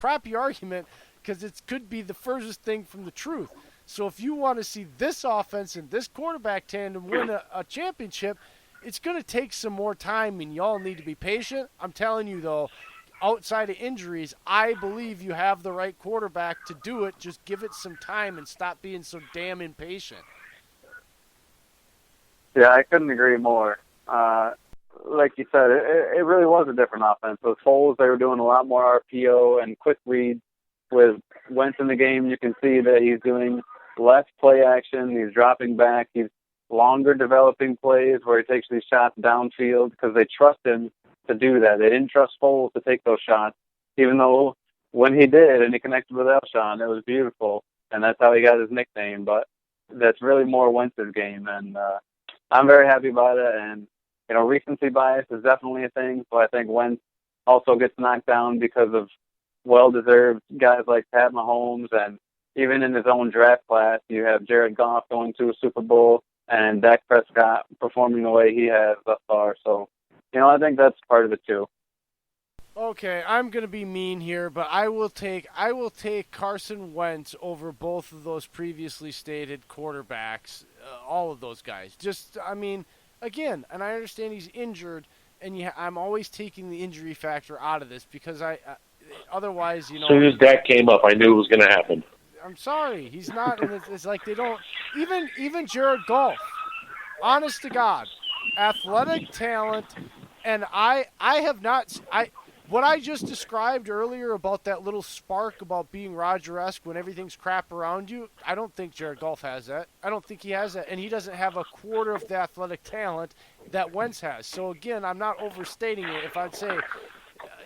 crappy argument because it could be the furthest thing from the truth. So if you want to see this offense and this quarterback tandem win a championship, it's going to take some more time, and y'all need to be patient. I'm telling you, though, outside of injuries, I believe you have the right quarterback to do it. Just give it some time and stop being so damn impatient. Yeah, I couldn't agree more. Like you said, it really was a different offense. With Foles, they were doing a lot more RPO and quick reads. With Wentz in the game, you can see that he's doing less play action. He's dropping back. He's longer developing plays where he takes these shots downfield because they trust him to do that. They didn't trust Foles to take those shots, even though when he did and he connected with Alshon, it was beautiful, and that's how he got his nickname. But that's really more Wentz's game, and I'm very happy about it. And, recency bias is definitely a thing, but I think Wentz also gets knocked down because of well-deserved guys like Pat Mahomes, and even in his own draft class, you have Jared Goff going to a Super Bowl and Dak Prescott performing the way he has thus far. So, I think that's part of it too. Okay, I'm going to be mean here, but I will take Carson Wentz over both of those previously stated quarterbacks, all of those guys. Again, and I understand he's injured, and I'm always taking the injury factor out of this because otherwise, As soon as Dak came up, I knew it was going to happen. I'm sorry, he's not, and it's like they don't, even Jared Goff, honest to God, athletic talent, and what I just described earlier about that little spark about being Roger-esque when everything's crap around you, I don't think Jared Goff has that. I don't think he has that, and he doesn't have a quarter of the athletic talent that Wentz has. So again, I'm not overstating it if I'd say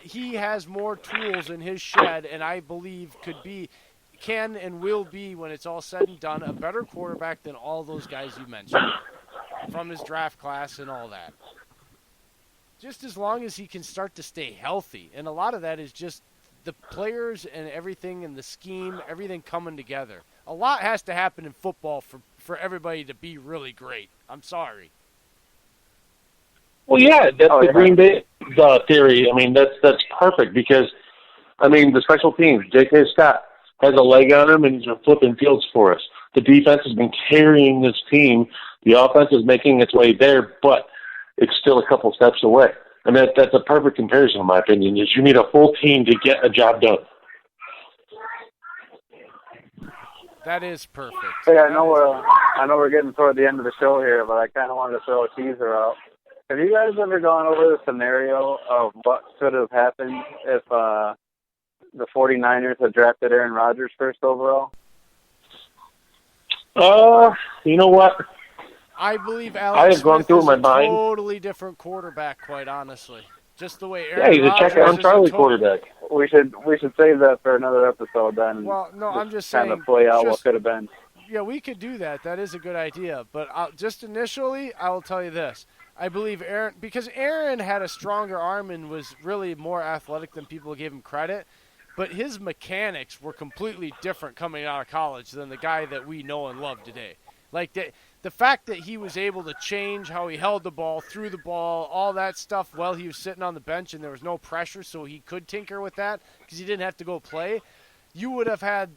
he has more tools in his shed, and I believe can and will be, when it's all said and done, a better quarterback than all those guys you mentioned from his draft class and all that. Just as long as he can start to stay healthy. And a lot of that is just the players and everything and the scheme, everything coming together. A lot has to happen in football for everybody to be really great. I'm sorry. Well, yeah, that's the Green Bay theory. That's perfect because, the special teams, J.K. Scott has a leg on him and he's been flipping fields for us. The defense has been carrying this team. The offense is making its way there, but it's still a couple steps away. That's a perfect comparison, in my opinion, is you need a full team to get a job done. That is perfect. Hey, I know we're getting toward the end of the show here, but I kind of wanted to throw a teaser out. Have you guys ever gone over the scenario of what could have happened if the 49ers had drafted Aaron Rodgers first overall? You know what? I believe Alex Smith is a mind. totally different quarterback, quite honestly. Just the way Aaron he's Rodgers a check-down Charlie quarterback. We should save that for another episode then. Well, no, I'm just saying. Kind of play out what could have been. Yeah, we could do that. That is a good idea. But just initially, I will tell you this. I believe because Aaron had a stronger arm and was really more athletic than people gave him credit, but his mechanics were completely different coming out of college than the guy that we know and love today. Like the fact that he was able to change how he held the ball, threw the ball, all that stuff while he was sitting on the bench and there was no pressure, so he could tinker with that because he didn't have to go play. You would have had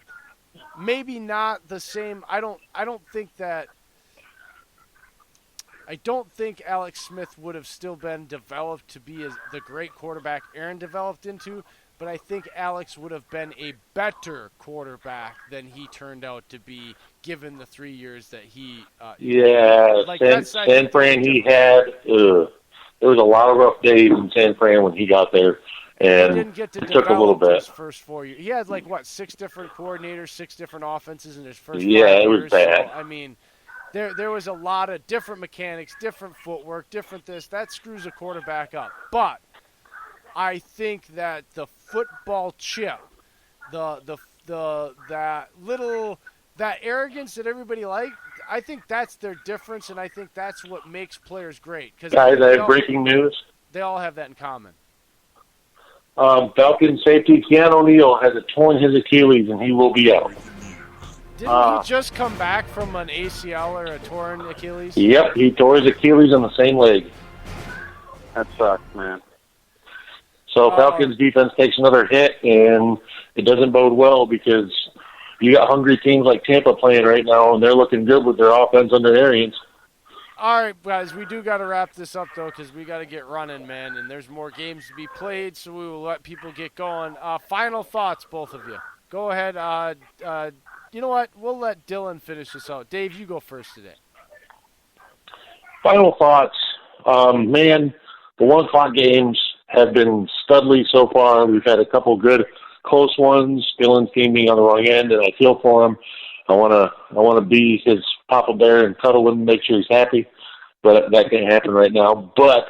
maybe not the same. I don't think Alex Smith would have still been developed to be the great quarterback Aaron developed into, but I think Alex would have been a better quarterback than he turned out to be, given the 3 years that he. San Fran he had. There was a lot of rough days in San Fran when he got there, and he didn't get to it took a little bit. His first 4 years. He had 6 different coordinators, 6 different offenses in his first. Yeah, 5 it was years. bad. So, there was a lot of different mechanics, different footwork, different this. That screws a quarterback up. But I think that the football chip, that arrogance that everybody liked, I think that's their difference, and I think that's what makes players great. Guys, I have breaking news. They all have that in common. Falcons safety Keanu Neal has torn his Achilles, and he will be out. Didn't he just come back from an ACL or a torn Achilles? Yep, he tore his Achilles on the same leg. That sucks, man. So Falcons defense takes another hit, and it doesn't bode well because you got hungry teams like Tampa playing right now, and they're looking good with their offense under Arians. All right, guys, we do got to wrap this up, though, because we got to get running, man, and there's more games to be played, so we will let people get going. Final thoughts, both of you. Go ahead. You know what? We'll let Dylan finish this out. Dave, you go first today. Final thoughts. Man, the 1 o'clock games have been studly so far. We've had a couple good close ones. Dylan's team being on the wrong end, and I feel for him. I want to be his Papa Bear and cuddle him and make sure he's happy, but that can't happen right now. But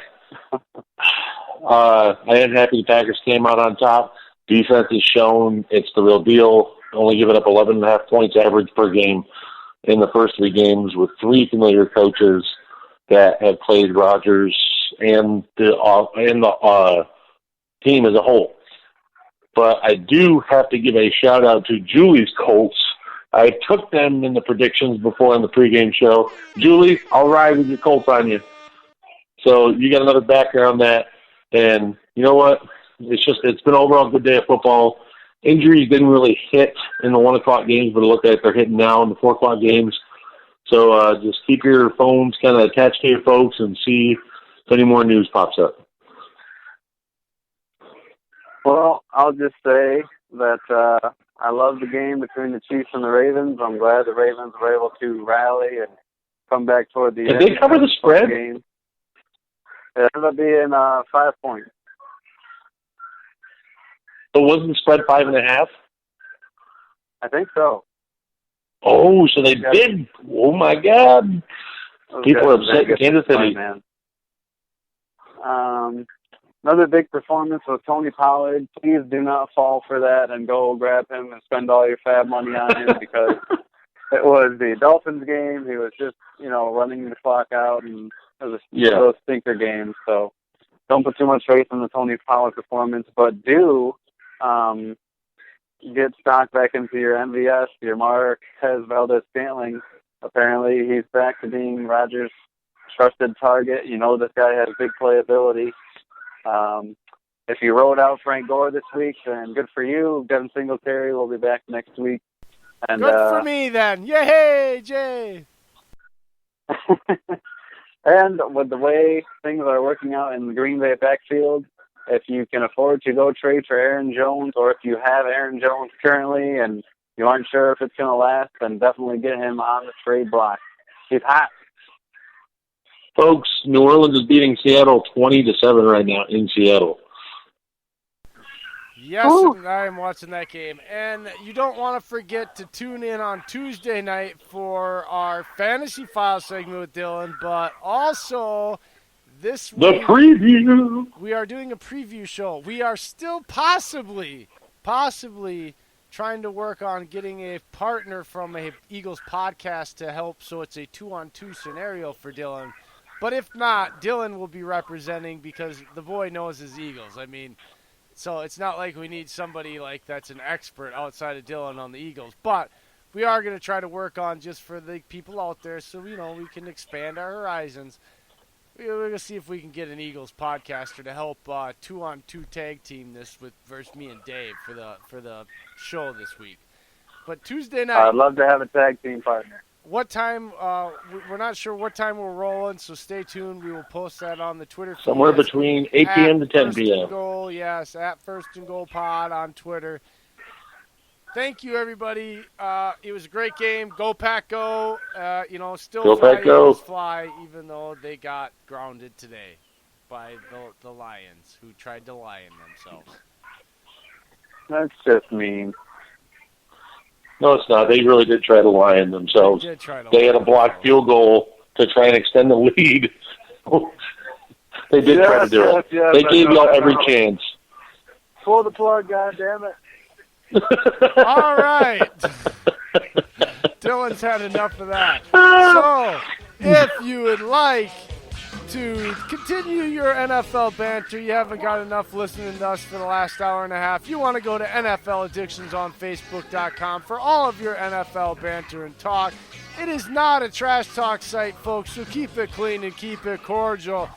I am happy the Packers came out on top. Defense has shown it's the real deal. Only giving up 11.5 points average per game in the first 3 games with 3 familiar coaches that have played Rodgers and the team as a whole. But I do have to give a shout-out to Julie's Colts. I took them in the predictions before on the pregame show. Julie, I'll ride with your Colts on you. So you got another backer on that. And you know what? It's been an overall good day of football. Injuries didn't really hit in the 1 o'clock games, but it looked like they're hitting now in the 4 o'clock games. So just keep your phones kind of attached to your folks and see if any more news pops up. Well, I'll just say that I love the game between the Chiefs and the Ravens. I'm glad the Ravens were able to rally and come back toward the end. Did they cover the spread? Game. It ended up being 5 points. So wasn't the spread 5.5? I think so. Oh, so they did. Oh, my God. People are upset in Kansas City. Man. Another big performance was Tony Pollard. Please do not fall for that and go grab him and spend all your fab money on him because it was the Dolphins game. He was just, running the clock out, and it was those stinker games. So don't put too much faith in the Tony Pollard performance, but do get stock back into your MVS, your Marquez Valdez-Scantling. Apparently he's back to being Rodgers' trusted target. This guy has big playability. If you rode out Frank Gore this week, then good for you. Devin Singletary will be back next week. And, good for me, then. Yay, Jay! And with the way things are working out in the Green Bay backfield, if you can afford to go trade for Aaron Jones, or if you have Aaron Jones currently and you aren't sure if it's going to last, then definitely get him on the trade block. He's hot. Folks, New Orleans is beating Seattle 20-7 right now in Seattle. Yes, and I am watching that game. And you don't want to forget to tune in on Tuesday night for our Fantasy File segment with Dylan, but also this week, the preview. We are doing a preview show. We are still possibly trying to work on getting a partner from a Eagles podcast to help so it's a 2-on-2 scenario for Dylan. But if not, Dylan will be representing because the boy knows his Eagles. I mean, so it's not like we need somebody like that's an expert outside of Dylan on the Eagles. But we are going to try to work on just for the people out there so, we can expand our horizons. We're going to see if we can get an Eagles podcaster to help 2-on-2 tag team this versus me and Dave for the show this week. But Tuesday night, I'd love to have a tag team partner. What time? We're not sure what time we're rolling, so stay tuned. We will post that on the Twitter feed. Somewhere between 8 p.m. to 10 p.m. Goal, yes, at First and Goal Pod on Twitter. Thank you, everybody. It was a great game. Go Pack, go! Still go fly, Pack, go! Fly, even though they got grounded today by the Lions, who tried to lion themselves. That's just mean. No, it's not. They really did try to lion themselves. They had a blocked field goal to try and extend the lead. They did try to do it. Yes, they gave y'all every chance. Pull the plug, goddammit. All right. Dylan's had enough of that. So, if you would like to continue your NFL banter, you haven't got enough listening to us for the last hour and a half, you want to go to NFL Addictions on Facebook.com for all of your NFL banter and talk. It is not a trash talk site, folks, so keep it clean and keep it cordial.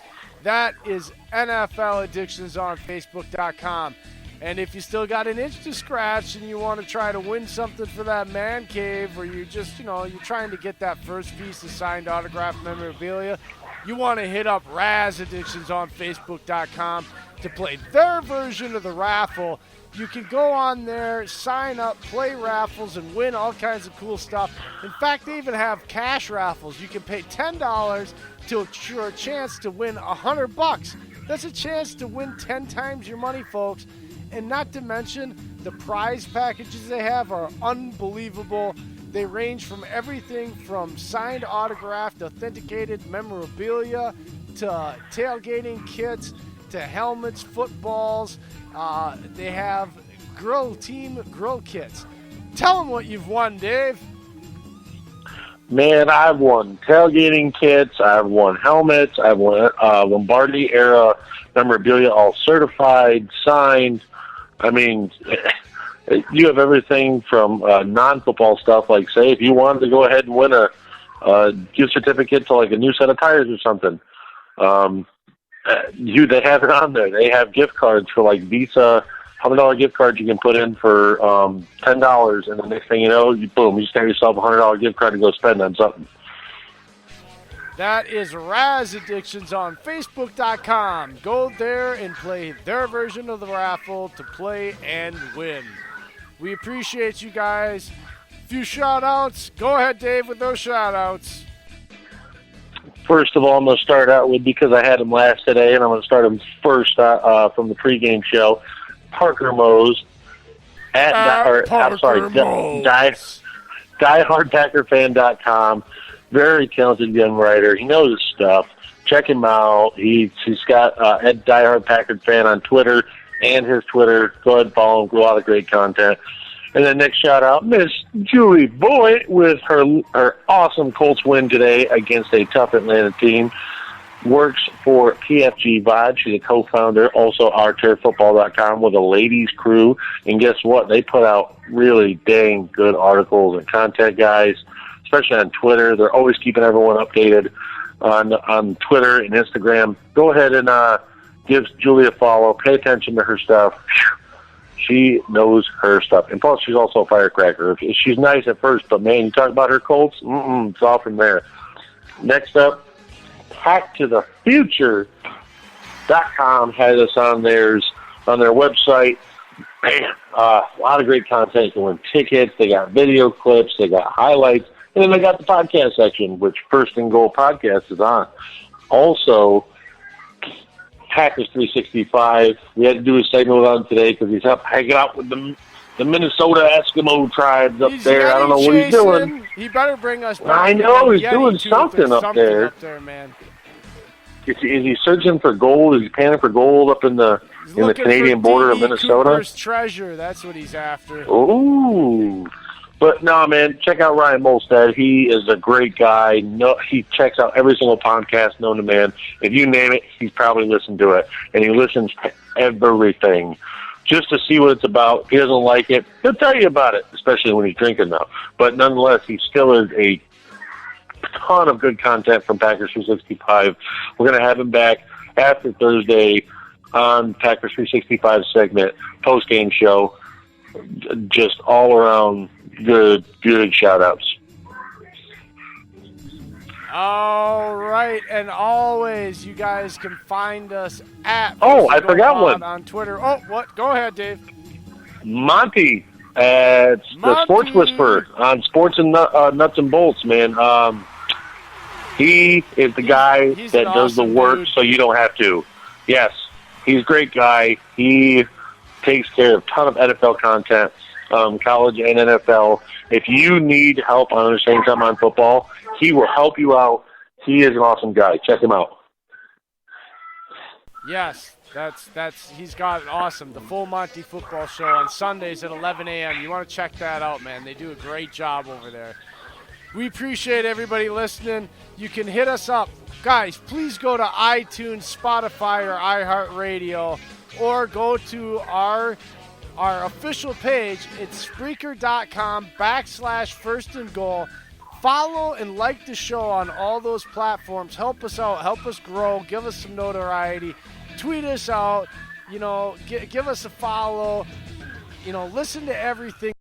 That is NFL Addictions on Facebook.com. And if you still got an itch to scratch and you want to try to win something for that man cave, or you just, you're trying to get that first piece of signed autographed memorabilia, you want to hit up Raz Addictions on Facebook.com to play their version of the raffle. You can go on there, sign up, play raffles, and win all kinds of cool stuff. In fact, they even have cash raffles. You can pay $10 to ensure a chance to win $100. That's a chance to win 10 times your money, folks. And not to mention, the prize packages they have are unbelievable. They range from everything from signed, autographed, authenticated memorabilia to tailgating kits to helmets, footballs. They have team grill kits. Tell them what you've won, Dave. Man, I've won tailgating kits. I've won helmets. I've won Lombardi era memorabilia, all certified, signed. I mean, you have everything from non-football stuff, like, say, if you wanted to go ahead and win a gift certificate to, like, a new set of tires or something. They have it on there. They have gift cards for, like, Visa, $100 gift cards you can put in for $10, and the next thing you know, you just have yourself a $100 gift card to go spend on something. That is Raz Addictions on Facebook.com. Go there and play their version of the raffle to play and win. We appreciate you guys. A few shout-outs. Go ahead, Dave, with those shout-outs. First of all, I'm going to start out with, because I had him last today, and I'm going to start him first from the pregame show. Parker Mose diehardpackerfan.com. Very talented young writer. He knows his stuff. Check him out. He's got Ed Diehard Packard Fan on Twitter and his Twitter. Go ahead and follow him. A lot of great content. And then next shout out, Miss Julie Boyd with her awesome Colts win today against a tough Atlanta team. Works for PFG Vibe. She's a co-founder, also ourturffootball.com, with a ladies crew. And guess what? They put out really dang good articles and content, guys, especially on Twitter. They're always keeping everyone updated on Twitter and Instagram. Go ahead and give Julie a follow. Pay attention to her stuff. She knows her stuff. And plus, she's also a firecracker. She's nice at first, but, man, you talk about her Colts, it's all from there. Next up, HackToTheFuture.com has us on their website. Man, a lot of great content. You can win tickets. They got video clips. They got highlights. And then they got the podcast section, which First and Goal Podcast is on. Also, Hackers 365. We had to do a segment with him today because he's up hanging out with the Minnesota Eskimo tribes up there. I don't know what he's doing. He better bring us back. I know, he's doing something up there. Man. Is he searching for gold? Is he panning for gold up in the Canadian border of Minnesota? Cooper's treasure. That's what he's after. Ooh. But no, man, check out Ryan Molstad. He is a great guy. No, he checks out every single podcast known to man. If you name it, he's probably listened to it. And he listens to everything just to see what it's about. If he doesn't like it, he'll tell you about it, especially when he's drinking now. But nonetheless, he still is a ton of good content from Packers 365. We're going to have him back after Thursday on Packers 365 segment, post-game show. Just all around good shout-outs. All right, and always you guys can find us at I forgot one on Twitter. Oh, what? Go ahead, Dave. Monty at the Sports Whisperer on Sports and Nuts and Bolts, man. He is the guy that does the work, dude, so you don't have to. Yes, he's a great guy. He takes care of a ton of NFL content, college and NFL. If you need help on understanding something on football, he will help you out. He is an awesome guy. Check him out. Yes, he's got it awesome. The Full Monty Football Show on Sundays at 11 a.m. You want to check that out, man. They do a great job over there. We appreciate everybody listening. You can hit us up. Guys, please go to iTunes, Spotify, or iHeartRadio, or go to our official page. It's Spreaker.com/First and Goal. Follow and like the show on all those platforms. Help us out. Help us grow. Give us some notoriety. Tweet us out. give us a follow. Listen to everything.